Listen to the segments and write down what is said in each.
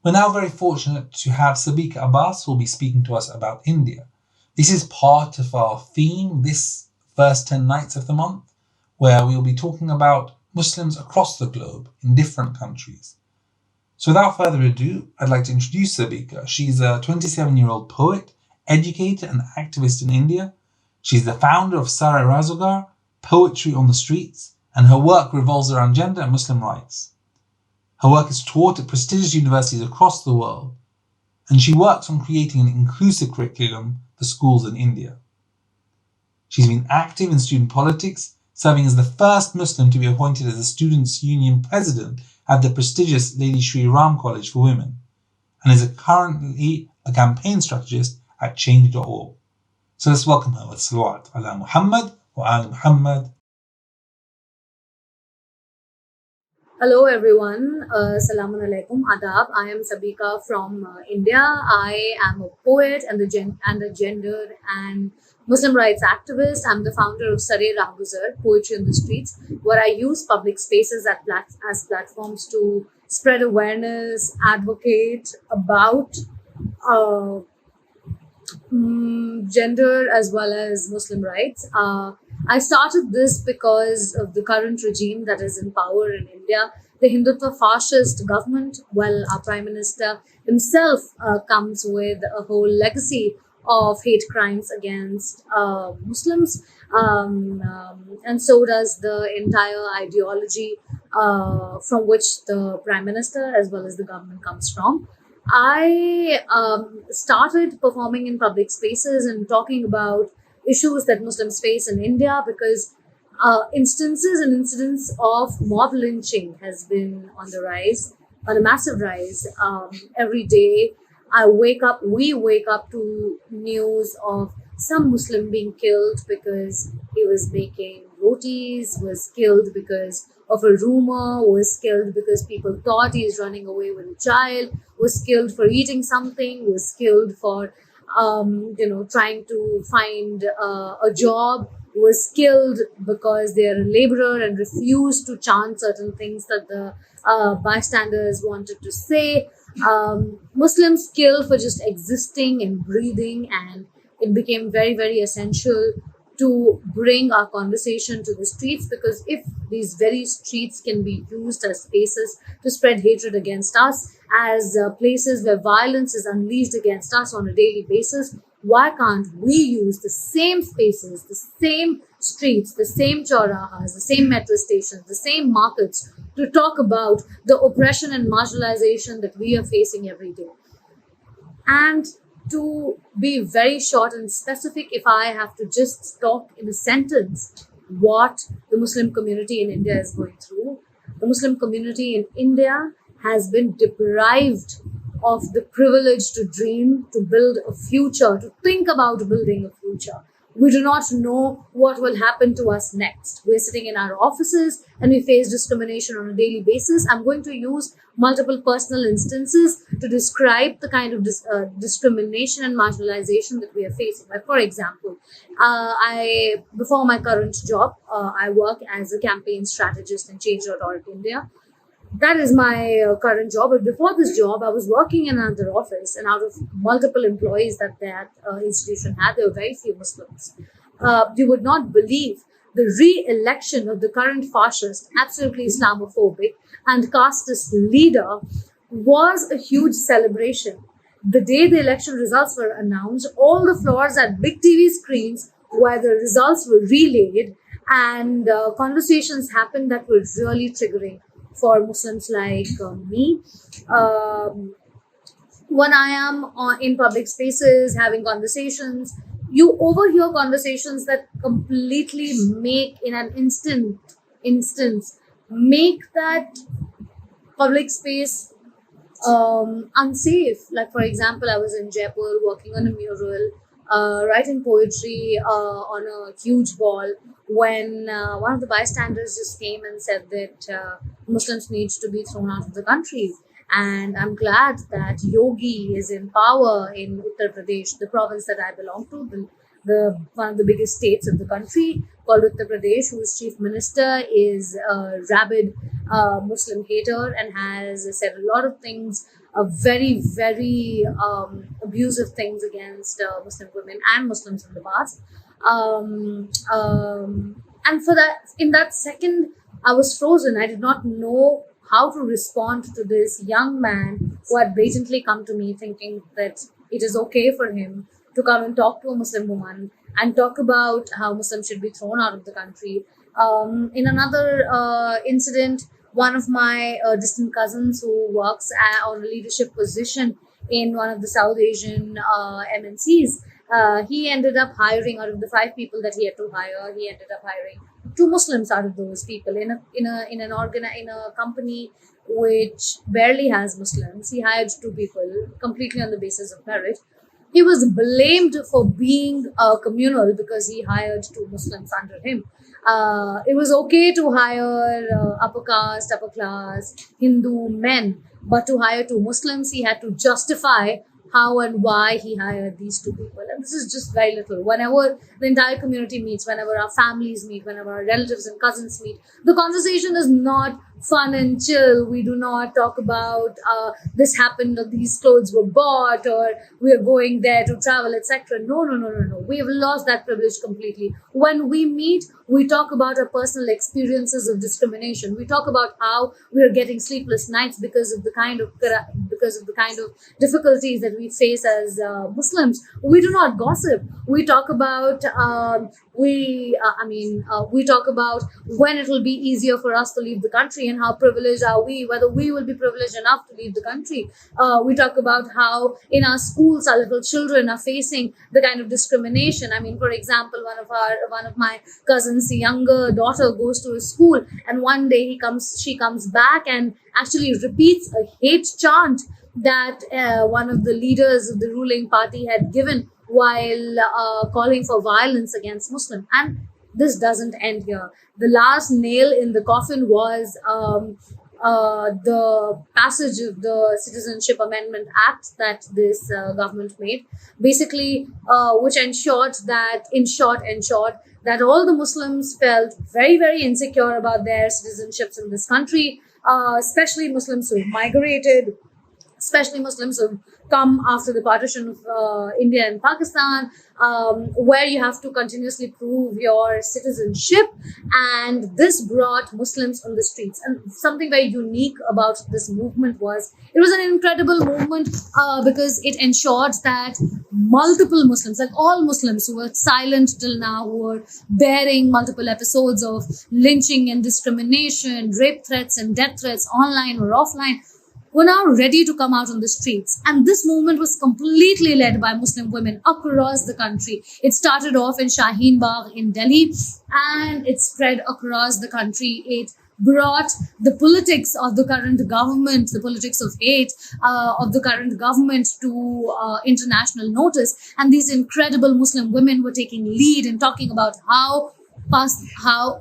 We're now very fortunate to have Sabika Abbas, who will be speaking to us about India. This is part of our theme this first 10 nights of the month, where we will be talking about Muslims across the globe in different countries. So without further ado, I'd like to introduce Sabika. She's a 27-year-old poet, educator and activist in India. She's the founder of Sar-e-rahguzar, Poetry on the Streets, and her work revolves around gender and Muslim rights. Her work is taught at prestigious universities across the world, and she works on creating an inclusive curriculum for schools in India. She's been active in student politics, serving as the first Muslim to be appointed as the Students' Union President at the prestigious Lady Shri Ram College for Women, and is currently a campaign strategist at change.org. So let's welcome her with Salawat ala Muhammad wa ala Muhammad. Hello everyone, Salaam alaikum, adab. I am Sabika from India. I am a poet and a gender and Muslim rights activist. I'm the founder of Sar-e-rahguzar, Poetry on the Streets, where I use public spaces as platforms to spread awareness, advocate about gender as well as Muslim rights. I started this because of the current regime that is in power in India, the Hindutva fascist government. Well, our Prime Minister himself comes with a whole legacy of hate crimes against Muslims, and so does the entire ideology from which the Prime Minister as well as the government comes from. I started performing in public spaces and talking about issues that Muslims face in India because instances and incidents of mob lynching has been on the rise, on a massive rise. Every day we wake up to news of some Muslim being killed because he was making rotis, was killed because of a rumor, was killed because people thought he's running away with a child, was killed for eating something, was killed for trying to find a job, was killed because they're a laborer and refused to chant certain things that the bystanders wanted to say. Muslims kill for just existing and breathing, and it became very, very essential to bring our conversation to the streets, because if these very streets can be used as spaces to spread hatred against us, as places where violence is unleashed against us on a daily basis, why can't we use the same spaces, the same streets, the same chaurahas, the same metro stations, the same markets to talk about the oppression and marginalization that we are facing every day? And to be very short and specific, if I have to just talk in a sentence what the Muslim community in India is going through, the Muslim community in India has been deprived of the privilege to dream, to build a future, to think about building a future. We do not know what will happen to us next. We're sitting in our offices and we face discrimination on a daily basis. I'm going to use multiple personal instances to describe the kind of discrimination and marginalization that we are facing. Like, for example, before my current job, I work as a campaign strategist in change.org India. That is my current job. But before this job, I was working in another office, and out of multiple employees that institution had, there were very few Muslims. You would not believe the re-election of the current fascist, absolutely Islamophobic and casteist leader was a huge celebration. The day the election results were announced, all the floors had big TV screens where the results were relayed, and conversations happened that were really triggering for Muslims like me. When I am in public spaces having conversations, you overhear conversations that completely make, in an instance, make that public space unsafe. Like, for example, I was in Jaipur working on a mural, writing poetry on a huge wall, when one of the bystanders just came and said that Muslims need to be thrown out of the country. And I'm glad that Yogi is in power in Uttar Pradesh, the province that I belong to, the one of the biggest states of the country, called Uttar Pradesh, whose chief minister is a rabid Muslim hater and has said a lot of things very, very abusive things against Muslim women and Muslims in the past. And for that, in that second, I was frozen. I did not know how to respond to this young man who had blatantly come to me thinking that it is okay for him to come and talk to a Muslim woman and talk about how Muslims should be thrown out of the country. In another incident, one of my distant cousins who works on a leadership position in one of the South Asian MNCs, he ended up hiring, out of the 5 people that he had to hire, he ended up hiring 2 Muslims out of those people in a company which barely has Muslims. He hired 2 people completely on the basis of merit. He was blamed for being communal because he hired 2 Muslims under him. It was okay to hire upper caste, upper class Hindu men, but to hire 2 Muslims, he had to justify how and why he hired these 2 people. And this is just very little. Whenever the entire community meets, whenever our families meet, whenever our relatives and cousins meet, the conversation is not fun and chill. We do not talk about this happened or these clothes were bought or we are going there to travel, etc. No, no, no, no, no. We have lost that privilege completely. When we meet, we talk about our personal experiences of discrimination. We talk about how we are getting sleepless nights because of the kind of difficulties that we face as Muslims. We do not gossip. We talk about we talk about when it will be easier for us to leave the country and how privileged are we, whether we will be privileged enough to leave the country. We talk about how in our schools our little children are facing the kind of discrimination. I mean, for example, one of my cousins, the younger daughter, goes to a school, and one day she comes back and actually repeats a hate chant that one of the leaders of the ruling party had given while calling for violence against Muslims. And this doesn't end here. The last nail in the coffin was the passage of the Citizenship Amendment Act that this government made, basically, which ensured that, in short, that all the Muslims felt very, very insecure about their citizenships in this country, especially Muslims who migrated, especially Muslims who come after the partition of India and Pakistan, where you have to continuously prove your citizenship. And this brought Muslims on the streets. And something very unique about this movement was it was an incredible movement because it ensured that multiple Muslims, like all Muslims who were silent till now, who were bearing multiple episodes of lynching and discrimination, rape threats and death threats, online or offline, were now ready to come out on the streets. And this movement was completely led by Muslim women across the country. It started off in Shaheen Bagh in Delhi, and it spread across the country. It brought the politics of the current government, the politics of hate of the current government to international notice. And these incredible Muslim women were taking lead in talking about how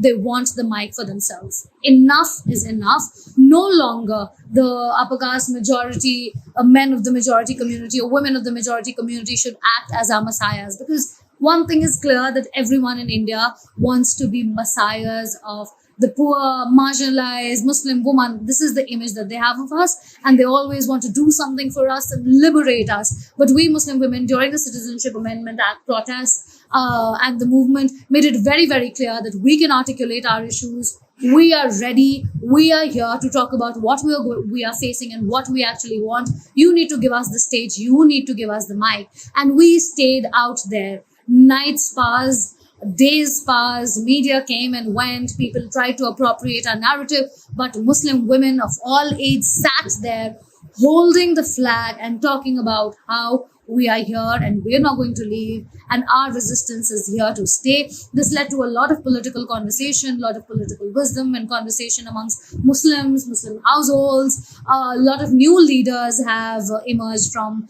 they want the mic for themselves. Enough is enough. No longer the upper caste majority, men of the majority community or women of the majority community should act as our messiahs, because one thing is clear, that everyone in India wants to be messiahs of the poor, marginalized Muslim woman. This is the image that they have of us, and they always want to do something for us and liberate us. But we Muslim women, during the Citizenship Amendment Act protests and the movement, made it very, very clear that we can articulate our issues. We are ready. We are here to talk about what we are facing and what we actually want. You need to give us the stage. You need to give us the mic. And we stayed out there. Nights passed, days passed, media came and went, people tried to appropriate our narrative, but Muslim women of all ages sat there holding the flag and talking about how we are here and we're not going to leave, and our resistance is here to stay. This led to a lot of political conversation, a lot of political wisdom and conversation amongst Muslims, Muslim households. A lot of new leaders have emerged from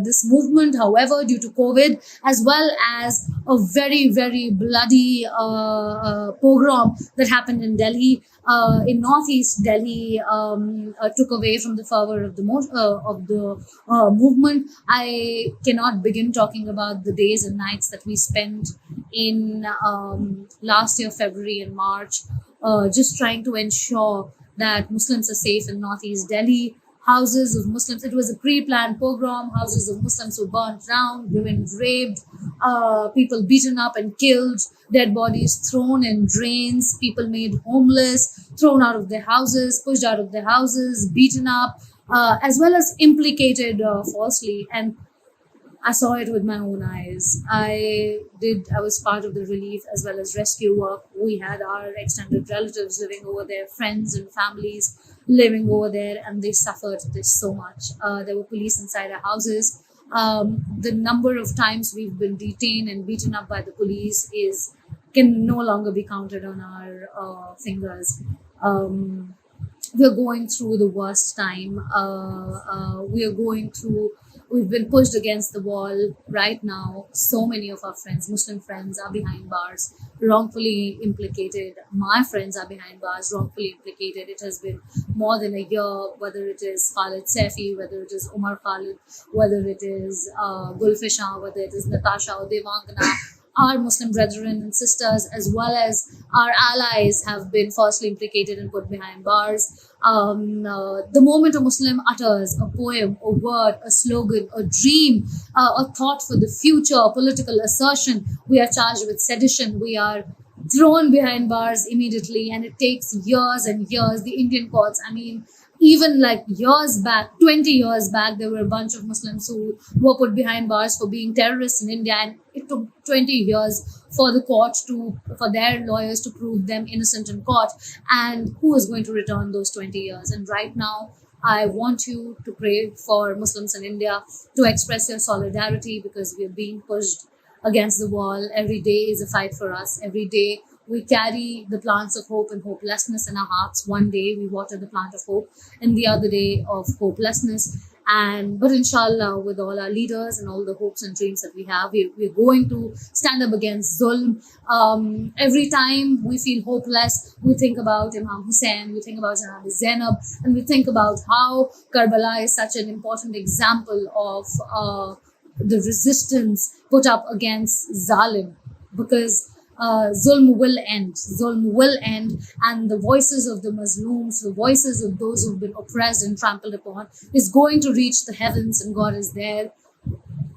this movement. However, due to COVID, as well as a very, very bloody pogrom that happened in Delhi, in northeast Delhi, took away from the fervor of the movement. I cannot begin talking about the days and nights that we spent in last year, February and March, just trying to ensure that Muslims are safe in northeast Delhi. houses of Muslims. It was a pre-planned pogrom. Houses of Muslims were burnt down, women raped, people beaten up and killed, dead bodies thrown in drains, people made homeless, thrown out of their houses, pushed out of their houses, beaten up, as well as implicated falsely. And I saw it with my own eyes. I was part of the relief as well as rescue work. We had our extended relatives living over there, friends and families living over there, and they suffered this so much. There were police inside our houses. The number of times we've been detained and beaten up by the police can no longer be counted on our fingers. We're going through the worst time. We've been pushed against the wall right now. So many of our friends, Muslim friends, are behind bars, wrongfully implicated. My friends are behind bars, wrongfully implicated. It has been more than a year, whether it is Khalid Saifi, whether it is Umar Khalid, whether it is Gulfishan, whether it is Natasha or Devangana. Our Muslim brethren and sisters, as well as our allies, have been falsely implicated and put behind bars. The moment a Muslim utters a poem, a word, a slogan, a dream, a thought for the future, a political assertion, we are charged with sedition. We are thrown behind bars immediately, and it takes years and years. The Indian courts, even like years back, 20 years back, there were a bunch of Muslims who were put behind bars for being terrorists in India, and it took 20 years for for their lawyers to prove them innocent in court. And who is going to return those 20 years? And right now, I want you to pray for Muslims in India, to express your solidarity, because we are being pushed against the wall. Every day is a fight for us. Every day we carry the plants of hope and hopelessness in our hearts. One day we water the plant of hope, and the other day of hopelessness. But inshallah, with all our leaders and all the hopes and dreams that we have, we're going to stand up against zulm. Every time we feel hopeless, we think about Imam Hussein, we think about Imam Zainab, and we think about how Karbala is such an important example of the resistance put up against zalim, because zulm will end. Zulm will end, and the voices of the Mazlooms, the voices of those who've been oppressed and trampled upon, is going to reach the heavens, and God is there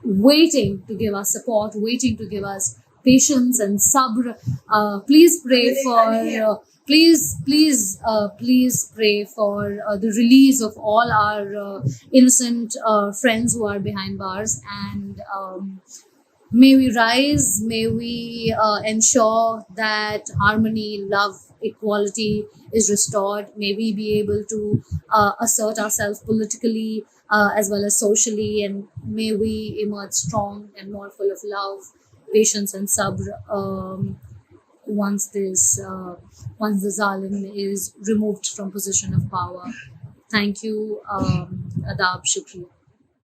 waiting to give us support, waiting to give us patience and sabr. Please pray for please pray for the release of all our innocent friends who are behind bars, and may we rise, may we ensure that harmony, love, equality is restored. May we be able to assert ourselves politically as well as socially, and may we emerge strong and more full of love, patience and sabr once the zalim is removed from position of power. Thank you. Adab, shukriya.